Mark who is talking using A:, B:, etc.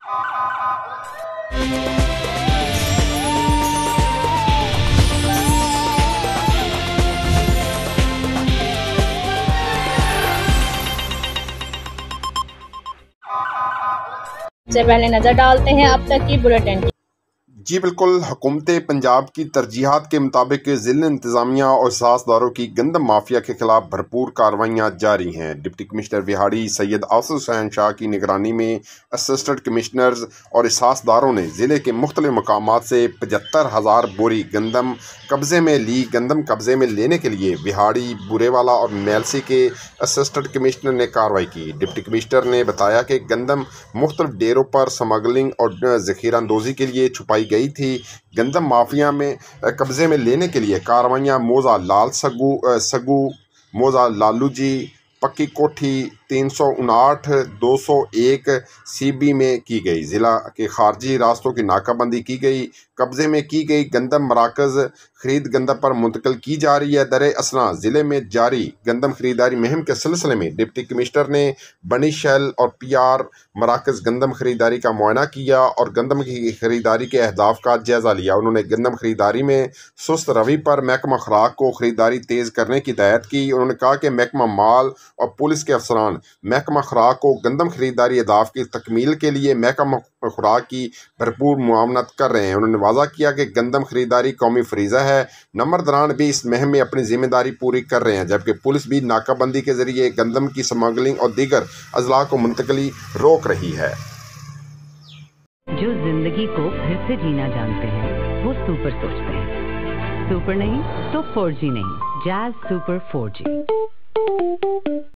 A: سے پہلے نظر ڈالتے ہیں اب تک کی بلیٹن کی۔
B: جی بالکل، حکومت پنجاب کی ترجیحات کے مطابق ضلع انتظامیہ اور احساسداروں کی گندم مافیا کے خلاف بھرپور کارروائیاں جاری ہیں۔ ڈپٹی کمشنر وہاڑی سید آصف حسین شاہ کی نگرانی میں اسسٹنٹ کمشنرز اور احساسداروں نے ضلع کے مختلف مقامات سے 75,000 بوری گندم قبضے میں لی۔ گندم قبضے میں لینے کے لیے وہاڑی، بورے والا اور میلسی کے اسسٹنٹ کمشنر نے کارروائی کی۔ ڈپٹی کمشنر نے بتایا کہ گندم مختلف ڈیروں پر سمگلنگ اور ذخیرہ اندوزی کے لیے چھپائی گئی تھی۔ گندم مافیا میں قبضے میں لینے کے لیے کارروائیاں موزہ لال سگو، موزہ لالو جی، پکی کوٹھی، 359 201 CB میں کی گئی۔ ضلع کے خارجی راستوں کی ناکہ بندی کی گئی۔ قبضے میں کی گئی گندم مراکز خرید گندم پر منتقل کی جا رہی ہے۔ در اثنا ضلع میں جاری گندم خریداری مہم کے سلسلے میں ڈپٹی کمشنر نے بنی شیل اور PR مراکز گندم خریداری کا معائنہ کیا اور گندم کی خریداری کے اہداف کا جائزہ لیا۔ انہوں نے گندم خریداری میں سست روی پر محکمہ خوراک کو خریداری تیز کرنے کی ہدایت کی۔ انہوں نے کہا کہ محکمہ مال اور پولیس کے افسران محکمہ خوراک کو گندم خریداری اہداف کی تکمیل کے لیے محکمہ خوراک کی بھرپور معاونت کر رہے ہیں۔ انہوں نے واضح کیا کہ گندم خریداری قومی فریضہ ہے۔ نمبرداران بھی اس مہم میں اپنی ذمہ داری پوری کر رہے ہیں، جبکہ پولیس بھی ناکہ بندی کے ذریعے گندم کی سمگلنگ اور دیگر اضلاع کو منتقلی روک رہی ہے۔
C: جو زندگی کو پھر سے جینا جانتے ہیں وہ سپر سوچتے ہیں۔ سپر نہیں تو 4G نہیں، جاز سپر 4G۔